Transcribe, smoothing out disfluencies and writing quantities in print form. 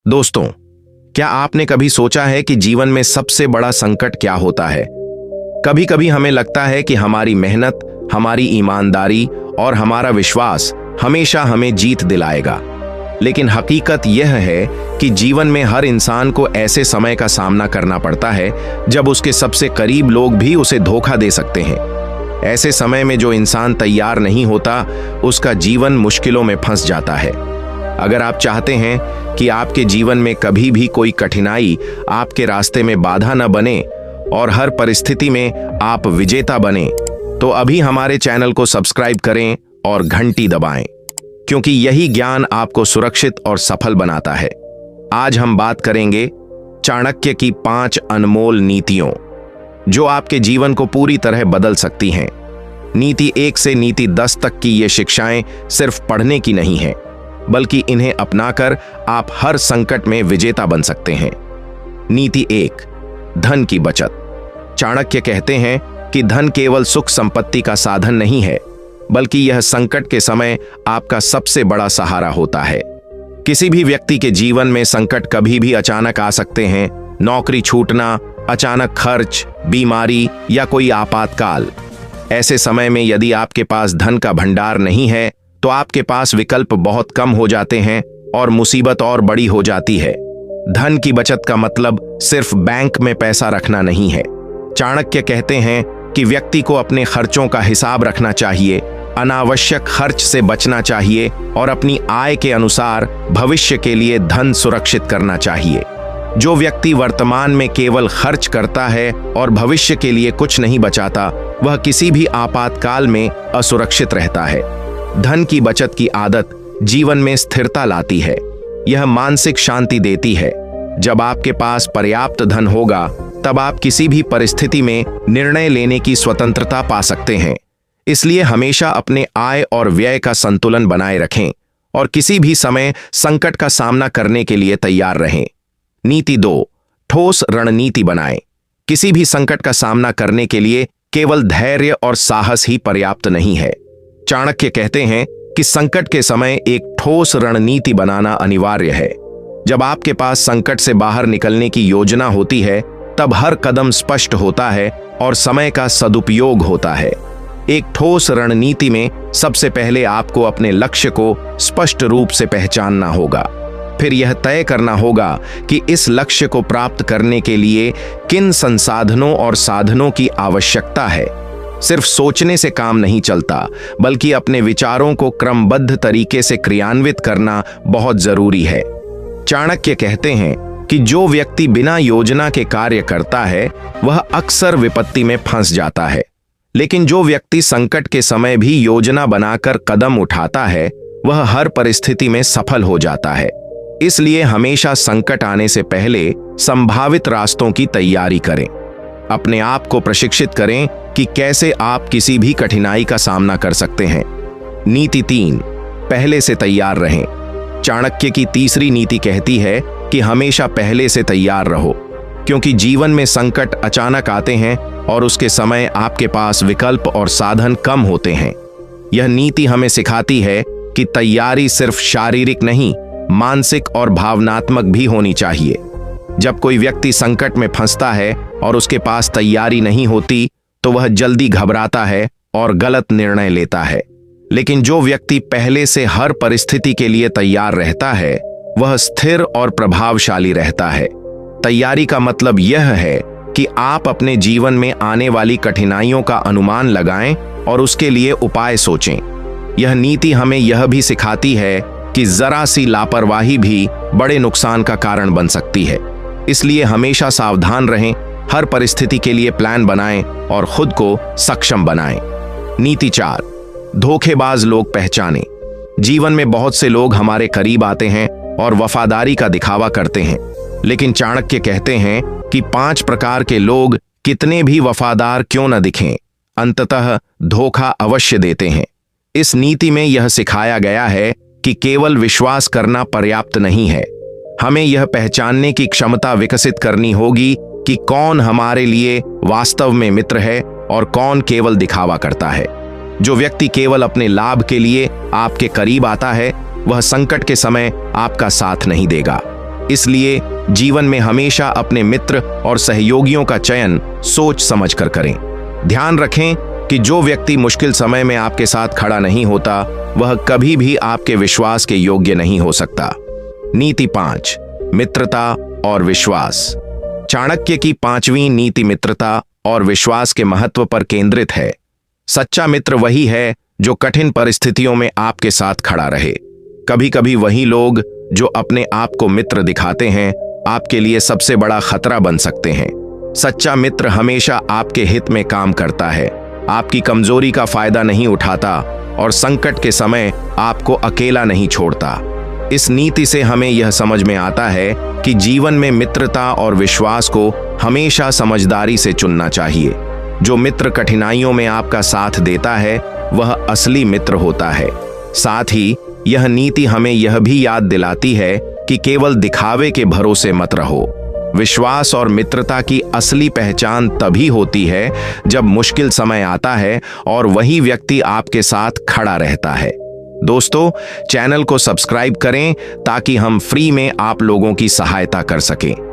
दोस्तों, क्या आपने कभी सोचा है कि जीवन में सबसे बड़ा संकट क्या होता है? कभी कभी हमें लगता है कि हमारी मेहनत, हमारी ईमानदारी और हमारा विश्वास हमेशा हमें जीत दिलाएगा। लेकिन हकीकत यह है कि जीवन में हर इंसान को ऐसे समय का सामना करना पड़ता है जब उसके सबसे करीब लोग भी उसे धोखा दे सकते हैं। ऐसे समय में जो इंसान तैयार नहीं होता, उसका जीवन मुश्किलों में फंस जाता है। अगर आप चाहते हैं कि आपके जीवन में कभी भी कोई कठिनाई आपके रास्ते में बाधा न बने और हर परिस्थिति में आप विजेता बने, तो अभी हमारे चैनल को सब्सक्राइब करें और घंटी दबाएं, क्योंकि यही ज्ञान आपको सुरक्षित और सफल बनाता है। आज हम बात करेंगे चाणक्य की 5 अनमोल नीतियों, जो आपके जीवन को पूरी तरह बदल सकती हैं। नीति 1 से नीति 10 तक की ये शिक्षाएं सिर्फ पढ़ने की नहीं हैं, बल्कि इन्हें अपनाकर आप हर संकट में विजेता बन सकते हैं। नीति 1, धन की बचत। चाणक्य कहते हैं कि धन केवल सुख संपत्ति का साधन नहीं है, बल्कि यह संकट के समय आपका सबसे बड़ा सहारा होता है। किसी भी व्यक्ति के जीवन में संकट कभी भी अचानक आ सकते हैं। नौकरी छूटना, अचानक खर्च, बीमारी या कोई आपातकाल। ऐसे समय में यदि आपके पास धन का भंडार नहीं है, तो आपके पास विकल्प बहुत कम हो जाते हैं और मुसीबत और बड़ी हो जाती है। धन की बचत का मतलब सिर्फ बैंक में पैसा रखना नहीं है। चाणक्य कहते हैं कि व्यक्ति को अपने खर्चों का हिसाब रखना चाहिए, अनावश्यक खर्च से बचना चाहिए और अपनी आय के अनुसार भविष्य के लिए धन सुरक्षित करना चाहिए। जो व्यक्ति वर्तमान में केवल खर्च करता है और भविष्य के लिए कुछ नहीं बचाता, वह किसी भी आपातकाल में असुरक्षित रहता है। धन की बचत की आदत जीवन में स्थिरता लाती है। यह मानसिक शांति देती है। जब आपके पास पर्याप्त धन होगा, तब आप किसी भी परिस्थिति में निर्णय लेने की स्वतंत्रता पा सकते हैं। इसलिए हमेशा अपने आय और व्यय का संतुलन बनाए रखें और किसी भी समय संकट का सामना करने के लिए तैयार रहें। नीति 2, ठोस रणनीति बनाएं। किसी भी संकट का सामना करने के लिए केवल धैर्य और साहस ही पर्याप्त नहीं है। चाणक्य कहते हैं कि संकट के समय एक ठोस रणनीति बनाना अनिवार्य है। जब आपके पास संकट से बाहर निकलने की योजना होती है, तब हर कदम स्पष्ट होता है और समय का सदुपयोग होता है। एक ठोस रणनीति में सबसे पहले आपको अपने लक्ष्य को स्पष्ट रूप से पहचानना होगा। फिर यह तय करना होगा कि इस लक्ष्य को प्राप्त करने के लिए किन संसाधनों और साधनों की आवश्यकता है। सिर्फ सोचने से काम नहीं चलता, बल्कि अपने विचारों को क्रमबद्ध तरीके से क्रियान्वित करना बहुत जरूरी है। चाणक्य कहते हैं कि जो व्यक्ति बिना योजना के कार्य करता है, वह अक्सर विपत्ति में फंस जाता है। लेकिन जो व्यक्ति संकट के समय भी योजना बनाकर कदम उठाता है, वह हर परिस्थिति में सफल हो जाता है। इसलिए हमेशा संकट आने से पहले संभावित रास्तों की तैयारी करें। अपने आप को प्रशिक्षित करें कि कैसे आप किसी भी कठिनाई का सामना कर सकते हैं। नीति 3, पहले से तैयार रहें। चाणक्य की तीसरी नीति कहती है कि हमेशा पहले से तैयार रहो, क्योंकि जीवन में संकट अचानक आते हैं और उसके समय आपके पास विकल्प और साधन कम होते हैं। यह नीति हमें सिखाती है कि तैयारी सिर्फ शारीरिक नहीं, मानसिक और भावनात्मक भी होनी चाहिए। जब कोई व्यक्ति संकट में फंसता है और उसके पास तैयारी नहीं होती, तो वह जल्दी घबराता है और गलत निर्णय लेता है। लेकिन जो व्यक्ति पहले से हर परिस्थिति के लिए तैयार रहता है, वह स्थिर और प्रभावशाली रहता है। तैयारी का मतलब यह है कि आप अपने जीवन में आने वाली कठिनाइयों का अनुमान लगाएं और उसके लिए उपाय सोचें। यह नीति हमें यह भी सिखाती है कि जरा सी लापरवाही भी बड़े नुकसान का कारण बन सकती है। इसलिए हमेशा सावधान रहें, हर परिस्थिति के लिए प्लान बनाएं और खुद को सक्षम बनाएं। नीति 4, धोखेबाज लोग पहचानें। जीवन में बहुत से लोग हमारे करीब आते हैं और वफादारी का दिखावा करते हैं, लेकिन चाणक्य कहते हैं कि 5 प्रकार के लोग कितने भी वफादार क्यों न दिखें, अंततः धोखा अवश्य देते हैं। इस नीति में यह सिखाया गया है कि केवल विश्वास करना पर्याप्त नहीं है। हमें यह पहचानने की क्षमता विकसित करनी होगी कि कौन हमारे लिए वास्तव में मित्र है और कौन केवल दिखावा करता है। जो व्यक्ति केवल अपने लाभ के लिए आपके करीब आता है, वह संकट के समय आपका साथ नहीं देगा। इसलिए जीवन में हमेशा अपने मित्र और सहयोगियों का चयन सोच समझकर करें। ध्यान रखें कि जो व्यक्ति मुश्किल समय में आपके साथ खड़ा नहीं होता, वह कभी भी आपके विश्वास के योग्य नहीं हो सकता। नीति 5, मित्रता और विश्वास। चाणक्य की 5वीं नीति मित्रता और विश्वास के महत्व पर केंद्रित है। सच्चा मित्र वही है जो कठिन परिस्थितियों में आपके साथ खड़ा रहे। कभी कभी वही लोग जो अपने आप को मित्र दिखाते हैं, आपके लिए सबसे बड़ा खतरा बन सकते हैं। सच्चा मित्र हमेशा आपके हित में काम करता है, आपकी कमजोरी का फायदा नहीं उठाता और संकट के समय आपको अकेला नहीं छोड़ता। इस नीति से हमें यह समझ में आता है कि जीवन में मित्रता और विश्वास को हमेशा समझदारी से चुनना चाहिए। जो मित्र कठिनाइयों में आपका साथ देता है, वह असली मित्र होता है। साथ ही यह नीति हमें यह भी याद दिलाती है कि केवल दिखावे के भरोसे मत रहो। विश्वास और मित्रता की असली पहचान तभी होती है जब मुश्किल समय आता है और वही व्यक्ति आपके साथ खड़ा रहता है। दोस्तों, चैनल को सब्सक्राइब करें ताकि हम फ्री में आप लोगों की सहायता कर सकें।